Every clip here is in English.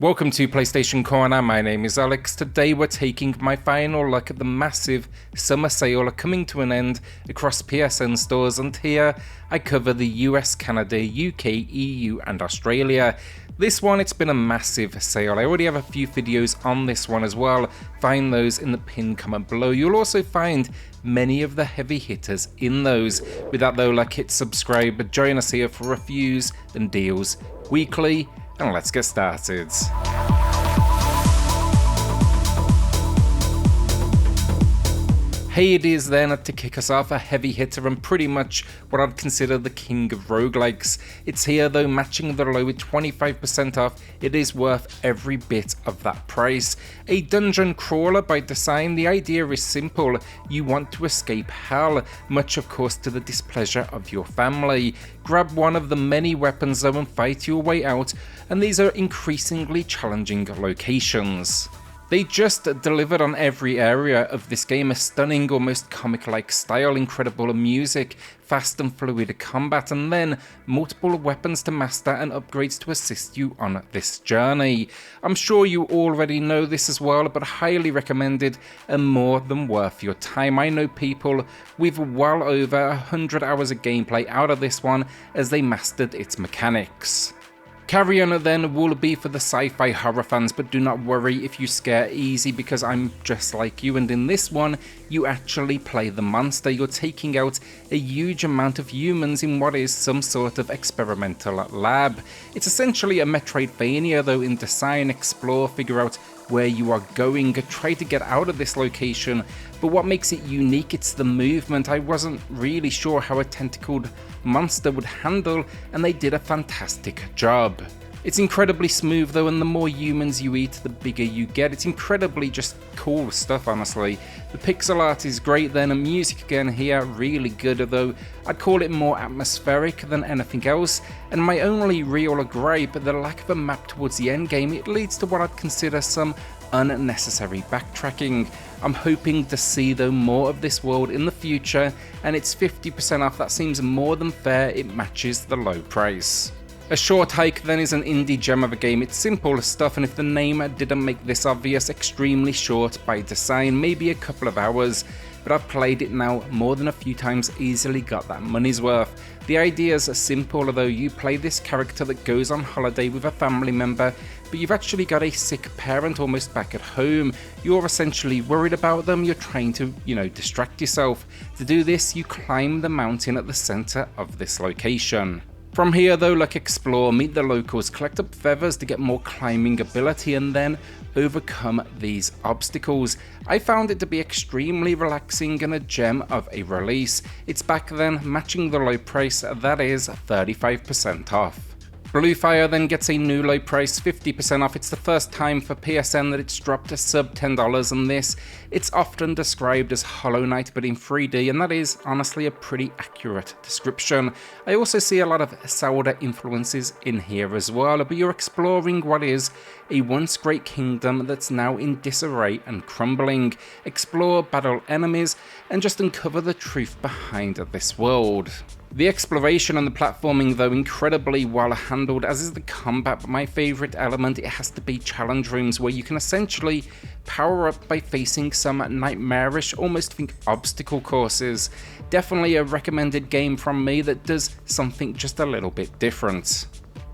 Welcome to PlayStation Corner, my name is Alex. Today we're taking my final look at the massive summer sale coming to an end across PSN stores, and here I cover the US, Canada, UK, EU and Australia. This one, it's been a massive sale. I already have a few videos on this one as well. Find those in the pinned comment below. You'll also find many of the heavy hitters in those. With that though, hit subscribe, join us here for reviews and deals weekly. And let's get started. Hey, it is then to kick us off, a heavy hitter and pretty much what I'd consider the king of roguelikes. It's here though, matching the low with 25% off. It is worth every bit of that price. A dungeon crawler by design. The idea is simple. You want to escape hell, much of course to the displeasure of your family. Grab one of the many weapons though and fight your way out, and these are increasingly challenging locations. They just delivered on every area of this game, a stunning, almost comic-like style, incredible music, fast and fluid combat, and then multiple weapons to master and upgrades to assist you on this journey. I'm sure you already know this as well, but highly recommended and more than worth your time. I know people with well over 100 hours of gameplay out of this one as they mastered its mechanics. Carrion then will be for the sci-fi horror fans, but do not worry if you scare easy, because I'm just like you, and in this one you actually play the monster. You're taking out a huge amount of humans in what is some sort of experimental lab. It's essentially a Metroidvania though in design. Explore, figure out where you are going, try to get out of this location, but what makes it unique, it's the movement. I wasn't really sure how a tentacled monster would handle, and they did a fantastic job. It's incredibly smooth though, and the more humans you eat, the bigger you get. It's incredibly just cool stuff, honestly. The pixel art is great then, and music again here, really good, though I'd call it more atmospheric than anything else. And my only real gripe, the lack of a map towards the end game. It leads to what I'd consider some unnecessary backtracking. I'm hoping to see though more of this world in the future, and it's 50% off. That seems more than fair. It matches the low price. A Short Hike then is an indie gem of a game. It's simple stuff, and if the name didn't make this obvious, extremely short by design, maybe a couple of hours, but I've played it now more than a few times, easily got that money's worth. The ideas are simple, though. You play this character that goes on holiday with a family member, but you've actually got a sick parent almost back at home. You're essentially worried about them. You're trying to, distract yourself. To do this, you climb the mountain at the center of this location. From here though, explore, meet the locals, collect up feathers to get more climbing ability, and then overcome these obstacles. I found it to be extremely relaxing and a gem of a release. It's back then, matching the low price, that is 35% off. Blue Fire then gets a new low price, 50% off. It's the first time for PSN that it's dropped to sub $10, and this, it's often described as Hollow Knight but in 3D, and that is honestly a pretty accurate description. I also see a lot of Zelda influences in here as well, but you're exploring what is a once great kingdom that's now in disarray and crumbling. Explore, battle enemies, and just uncover the truth behind this world. The exploration and the platforming though, incredibly well handled, as is the combat, but my favourite element, it has to be challenge rooms where you can essentially power up by facing some nightmarish, almost think obstacle courses. Definitely a recommended game from me that does something just a little bit different.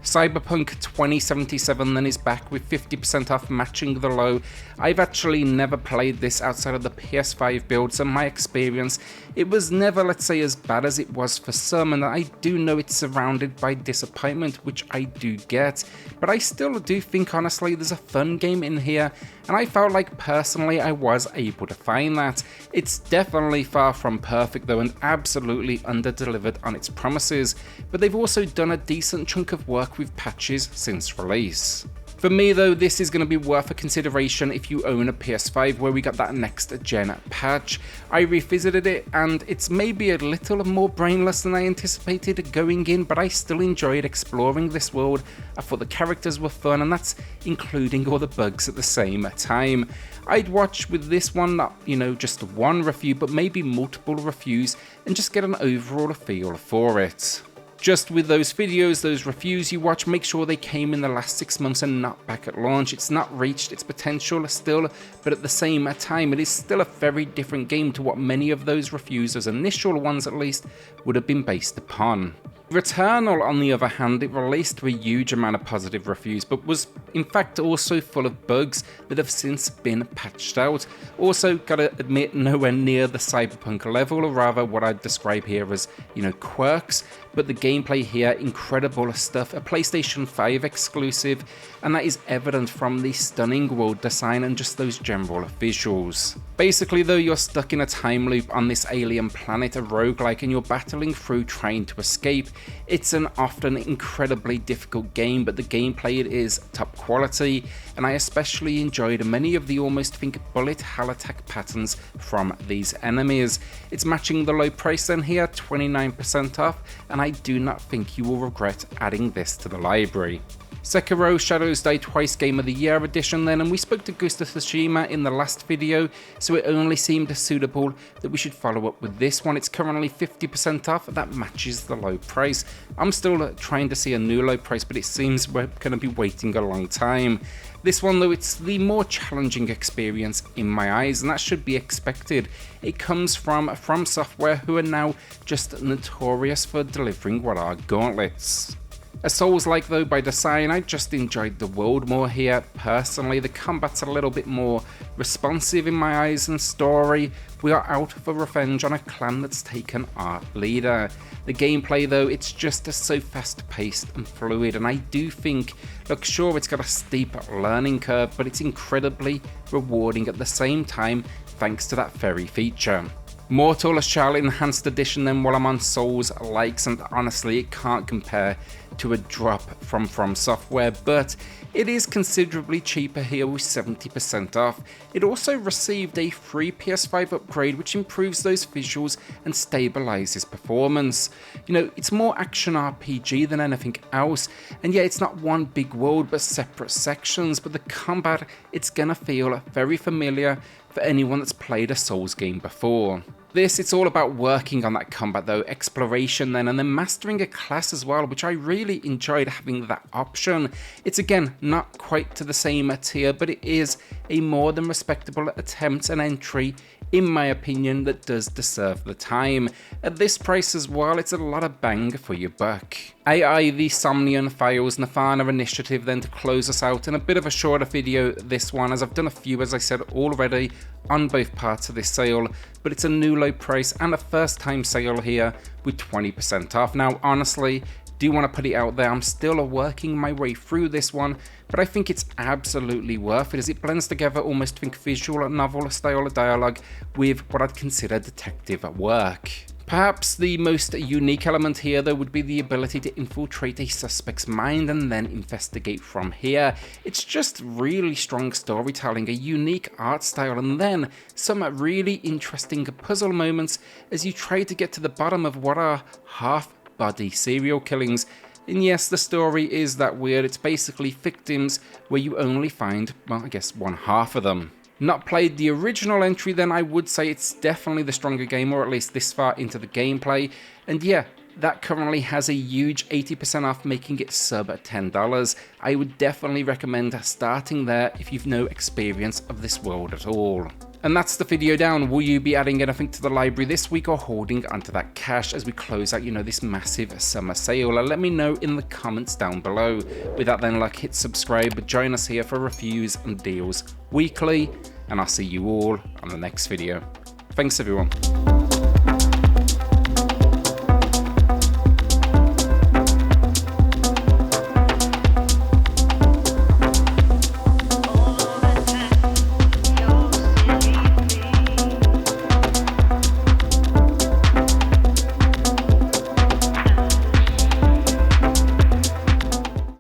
Cyberpunk 2077 then is back with 50% off, matching the low. I've actually never played this outside of the PS5 build, so my experience, it was never, let's say, as bad as it was for some, and I do know it's surrounded by disappointment, which I do get, but I still do think honestly there's a fun game in here, and I felt like personally I was able to find that. It's definitely far from perfect though, and absolutely under-delivered on its promises, but they've also done a decent chunk of work with patches since release. For me though, this is going to be worth a consideration if you own a PS5, where we got that next gen patch. I revisited it and it's maybe a little more brainless than I anticipated going in, but I still enjoyed exploring this world. I thought the characters were fun, and that's including all the bugs at the same time. I'd watch with this one, not just one review, but maybe multiple reviews, and just get an overall feel for it. Just with those videos, those reviews you watch, make sure they came in the last 6 months and not back at launch. It's not reached its potential still, but at the same time, it is still a very different game to what many of those reviews, those initial ones at least, would have been based upon. Returnal, on the other hand, it released with a huge amount of positive reviews, but was in fact also full of bugs that have since been patched out. Also, gotta admit, nowhere near the Cyberpunk level, or rather what I'd describe here as, quirks, but the gameplay here, incredible stuff, a PlayStation 5 exclusive, and that is evident from the stunning world design and just those general visuals. Basically though, you're stuck in a time loop on this alien planet, a roguelike, and you're battling through trying to escape. It's an often incredibly difficult game, but the gameplay it is top quality, and I especially enjoyed many of the almost bullet hell attack patterns from these enemies. It's matching the low price then here, 29% off, and I do not think you will regret adding this to the library. Sekiro Shadows Die Twice Game of the Year edition then, and we spoke to Ghost of Tsushima in the last video, so it only seemed suitable that we should follow up with this one. It's currently 50% off, that matches the low price. I'm still trying to see a new low price, but it seems we're going to be waiting a long time. This one though, it's the more challenging experience in my eyes, and that should be expected. It comes from Software, who are now just notorious for delivering what are gauntlets. A Souls-like though by design, I just enjoyed the world more here. Personally, the combat's a little bit more responsive in my eyes, and story, we are out for revenge on a clan that's taken our leader. The gameplay though, it's just so fast paced and fluid, and I do think, look, sure, it's got a steep learning curve, but it's incredibly rewarding at the same time thanks to that ferry feature. Mortal Shell Enhanced Edition then, while I'm on Souls likes, and honestly it can't compare to a drop from Software, but it is considerably cheaper here with 70% off. It also received a free PS5 upgrade which improves those visuals and stabilizes performance. It's more action RPG than anything else, and yeah, it's not one big world but separate sections, but the combat, it's gonna feel very familiar for anyone that's played a Souls game before. It's all about working on that combat though, exploration then, and then mastering a class as well, which I really enjoyed having that option. It's again not quite to the same tier, but it is a more than respectable attempt and entry, in my opinion, that does deserve the time. At this price as well, it's a lot of bang for your buck. AI, the SOMNIUM FILES nirvanA initiative then to close us out, in a bit of a shorter video this one, as I've done a few, as I said, already on both parts of this sale, but it's a new low price and a first time sale here with 20% off. Now honestly, do want to put it out there, I'm still working my way through this one, but I think it's absolutely worth it as it blends together almost visual novel style of dialogue with what I'd consider detective work. Perhaps the most unique element here though would be the ability to infiltrate a suspect's mind and then investigate from here. It's just really strong storytelling, a unique art style, and then some really interesting puzzle moments as you try to get to the bottom of what are half-body serial killings. And yes, the story is that weird, it's basically victims where you only find, well, I guess one half of them. Not played the original entry, then I would say it's definitely the stronger game, or at least this far into the gameplay. And yeah, that currently has a huge 80% off, making it sub $10. I would definitely recommend starting there if you've no experience of this world at all. And that's the video down. Will you be adding anything to the library this week or holding onto that cash as we close out, this massive summer sale? Let me know in the comments down below. With that then, hit subscribe, join us here for reviews and deals weekly, and I'll see you all on the next video. Thanks everyone.